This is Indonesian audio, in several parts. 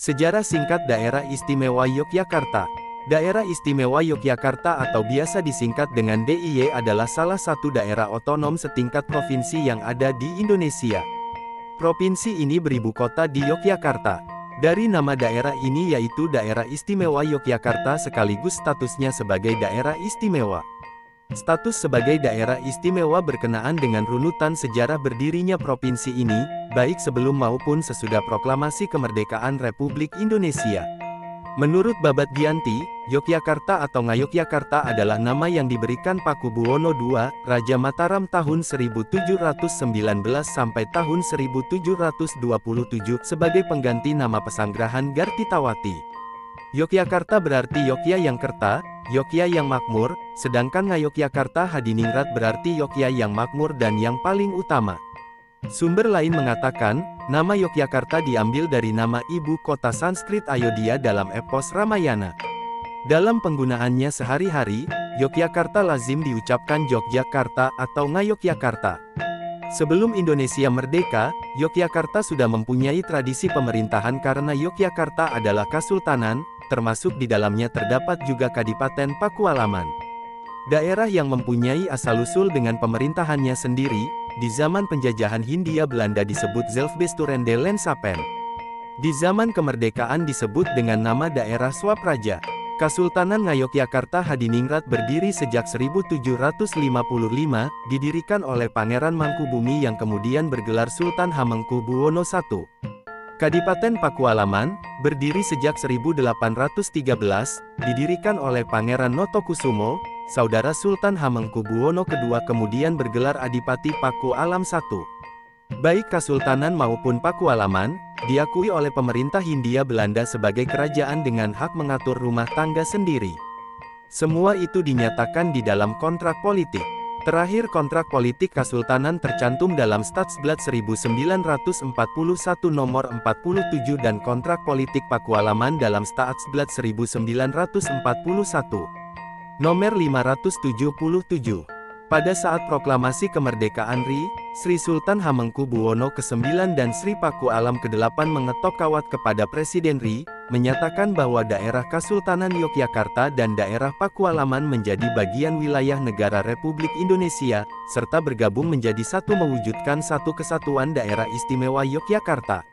Sejarah singkat Daerah Istimewa Yogyakarta. Daerah Istimewa Yogyakarta atau biasa disingkat dengan DIY adalah salah satu daerah otonom setingkat provinsi yang ada di Indonesia. Provinsi ini beribu kota di Yogyakarta. Dari nama daerah ini yaitu Daerah Istimewa Yogyakarta sekaligus statusnya sebagai daerah istimewa. Status sebagai daerah istimewa berkenaan dengan runutan sejarah berdirinya provinsi ini, baik sebelum maupun sesudah proklamasi kemerdekaan Republik Indonesia. Menurut Babat Giyanti, Yogyakarta atau Ngayogyakarta adalah nama yang diberikan Pakubuwono II, Raja Mataram tahun 1719 sampai tahun 1727 sebagai pengganti nama Pesanggerahan Gartitawati. Yogyakarta berarti Yogya yang kerta, Yogya yang makmur, sedangkan Ngayogyakarta Hadiningrat berarti Yogya yang makmur dan yang paling utama. Sumber lain mengatakan, nama Yogyakarta diambil dari nama ibu kota Sanskrit Ayodhya dalam epos Ramayana. Dalam penggunaannya sehari-hari, Yogyakarta lazim diucapkan Jogjakarta atau Ngayogyakarta. Sebelum Indonesia merdeka, Yogyakarta sudah mempunyai tradisi pemerintahan karena Yogyakarta adalah kasultanan, termasuk di dalamnya terdapat juga Kadipaten Pakualaman. Daerah yang mempunyai asal-usul dengan pemerintahannya sendiri, di zaman penjajahan Hindia Belanda disebut Zelfbesturende Lensapen. Di zaman kemerdekaan disebut dengan nama daerah Swapraja. Kasultanan Ngayogyakarta Hadiningrat berdiri sejak 1755, didirikan oleh Pangeran Mangkubumi yang kemudian bergelar Sultan Hamengkubuwono I. Kadipaten Pakualaman, berdiri sejak 1813, didirikan oleh Pangeran Notokusumo, saudara Sultan Hamengkubuwono II kemudian bergelar Adipati Pakualam I. Baik Kasultanan maupun Pakualaman, diakui oleh pemerintah Hindia Belanda sebagai kerajaan dengan hak mengatur rumah tangga sendiri. Semua itu dinyatakan di dalam kontrak politik. Terakhir kontrak politik Kasultanan tercantum dalam Stadsblad 1941 nomor 47 dan kontrak politik Pakualaman dalam Stadsblad 1941 nomor 577. Pada saat proklamasi kemerdekaan Sri Sultan Hamengkubuwono ke-9 dan Sri Pakualam ke-8 mengetok kawat kepada Presiden RI, menyatakan bahwa daerah Kasultanan Yogyakarta dan daerah Pakualaman menjadi bagian wilayah negara Republik Indonesia, serta bergabung menjadi satu mewujudkan satu kesatuan daerah istimewa Yogyakarta.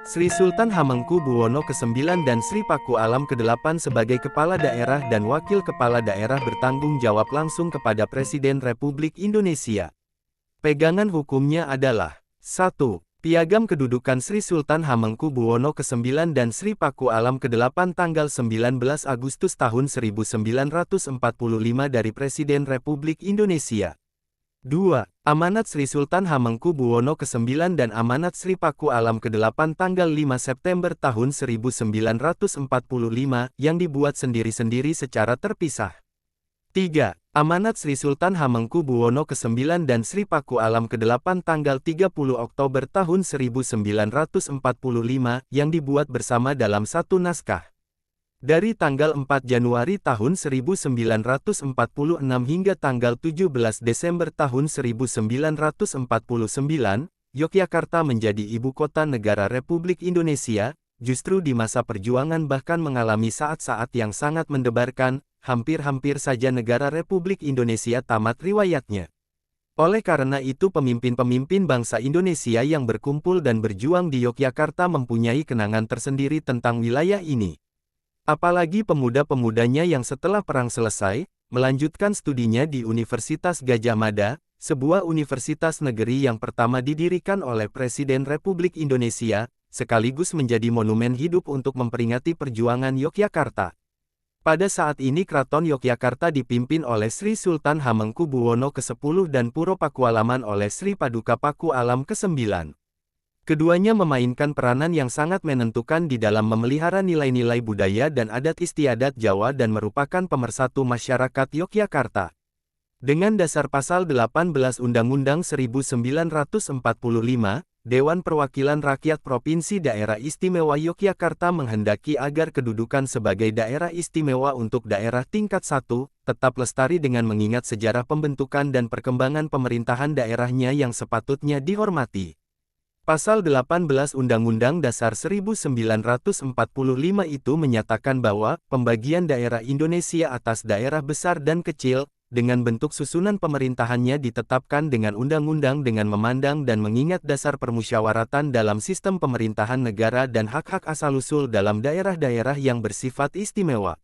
Sri Sultan Hamengkubuwono ke-9 dan Sri Pakualam ke-8 sebagai kepala daerah dan wakil kepala daerah bertanggung jawab langsung kepada Presiden Republik Indonesia. Pegangan hukumnya adalah 1. Piagam Kedudukan Sri Sultan Hamengkubuwono ke-9 dan Sri Pakualam ke-8 tanggal 19 Agustus tahun 1945 dari Presiden Republik Indonesia. 2. Amanat Sri Sultan Hamengkubuwono ke-9 dan Amanat Sri Pakualam ke-8 tanggal 5 September tahun 1945 yang dibuat sendiri-sendiri secara terpisah. 3. Amanat Sri Sultan Hamengkubuwono ke-9 dan Sri Pakualam ke-8 tanggal 30 Oktober tahun 1945 yang dibuat bersama dalam satu naskah. Dari tanggal 4 Januari tahun 1946 hingga tanggal 17 Desember tahun 1949, Yogyakarta menjadi ibu kota negara Republik Indonesia, justru di masa perjuangan bahkan mengalami saat-saat yang sangat mendebarkan, hampir-hampir saja negara Republik Indonesia tamat riwayatnya. Oleh karena itu pemimpin-pemimpin bangsa Indonesia yang berkumpul dan berjuang di Yogyakarta mempunyai kenangan tersendiri tentang wilayah ini. Apalagi pemuda-pemudanya yang setelah perang selesai, melanjutkan studinya di Universitas Gadjah Mada, sebuah universitas negeri yang pertama didirikan oleh Presiden Republik Indonesia, sekaligus menjadi monumen hidup untuk memperingati perjuangan Yogyakarta. Pada saat ini Keraton Yogyakarta dipimpin oleh Sri Sultan Hamengkubuwono ke-10 dan Puro Pakualaman oleh Sri Paduka Pakualam ke-9. Keduanya memainkan peranan yang sangat menentukan di dalam memelihara nilai-nilai budaya dan adat istiadat Jawa dan merupakan pemersatu masyarakat Yogyakarta. Dengan dasar pasal 18 Undang-Undang 1945, Dewan Perwakilan Rakyat Provinsi Daerah Istimewa Yogyakarta menghendaki agar kedudukan sebagai daerah istimewa untuk daerah tingkat 1, tetap lestari dengan mengingat sejarah pembentukan dan perkembangan pemerintahan daerahnya yang sepatutnya dihormati. Pasal 18 Undang-Undang Dasar 1945 itu menyatakan bahwa pembagian daerah Indonesia atas daerah besar dan kecil, dengan bentuk susunan pemerintahannya ditetapkan dengan undang-undang dengan memandang dan mengingat dasar permusyawaratan dalam sistem pemerintahan negara dan hak-hak asal-usul dalam daerah-daerah yang bersifat istimewa.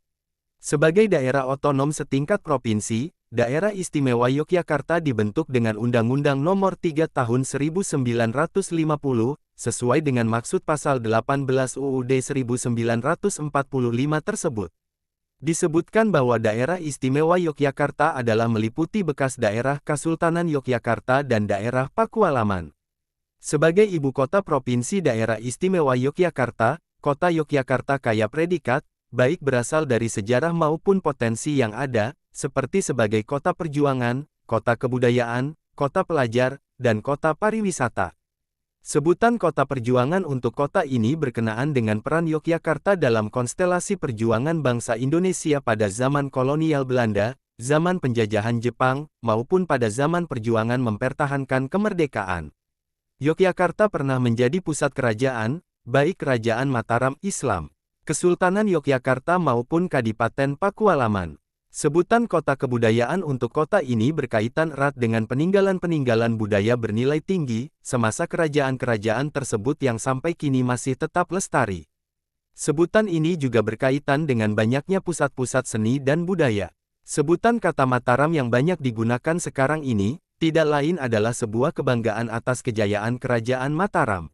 Sebagai daerah otonom setingkat provinsi, Daerah Istimewa Yogyakarta dibentuk dengan Undang-Undang Nomor 3 Tahun 1950, sesuai dengan maksud Pasal 18 UUD 1945 tersebut. Disebutkan bahwa Daerah Istimewa Yogyakarta adalah meliputi bekas daerah Kesultanan Yogyakarta dan daerah Pakualaman. Sebagai ibu kota provinsi Daerah Istimewa Yogyakarta, Kota Yogyakarta kaya predikat, baik berasal dari sejarah maupun potensi yang ada, seperti sebagai kota perjuangan, kota kebudayaan, kota pelajar, dan kota pariwisata. Sebutan kota perjuangan untuk kota ini berkenaan dengan peran Yogyakarta dalam konstelasi perjuangan bangsa Indonesia pada zaman kolonial Belanda, zaman penjajahan Jepang, maupun pada zaman perjuangan mempertahankan kemerdekaan. Yogyakarta pernah menjadi pusat kerajaan, baik Kerajaan Mataram Islam, Kesultanan Yogyakarta maupun Kadipaten Pakualaman. Sebutan kota kebudayaan untuk kota ini berkaitan erat dengan peninggalan-peninggalan budaya bernilai tinggi, semasa kerajaan-kerajaan tersebut yang sampai kini masih tetap lestari. Sebutan ini juga berkaitan dengan banyaknya pusat-pusat seni dan budaya. Sebutan kata Mataram yang banyak digunakan sekarang ini, tidak lain adalah sebuah kebanggaan atas kejayaan Kerajaan Mataram.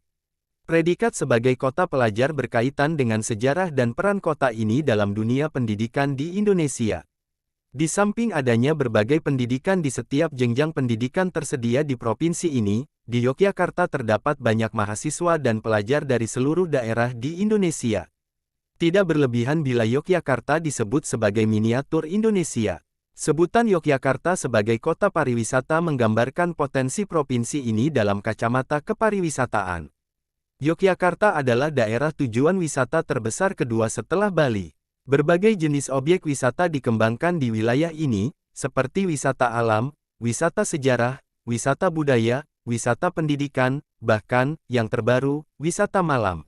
Predikat sebagai kota pelajar berkaitan dengan sejarah dan peran kota ini dalam dunia pendidikan di Indonesia. Di samping adanya berbagai pendidikan di setiap jenjang pendidikan tersedia di provinsi ini, di Yogyakarta terdapat banyak mahasiswa dan pelajar dari seluruh daerah di Indonesia. Tidak berlebihan bila Yogyakarta disebut sebagai miniatur Indonesia. Sebutan Yogyakarta sebagai kota pariwisata menggambarkan potensi provinsi ini dalam kacamata kepariwisataan. Yogyakarta adalah daerah tujuan wisata terbesar kedua setelah Bali. Berbagai jenis objek wisata dikembangkan di wilayah ini, seperti wisata alam, wisata sejarah, wisata budaya, wisata pendidikan, bahkan, yang terbaru, wisata malam.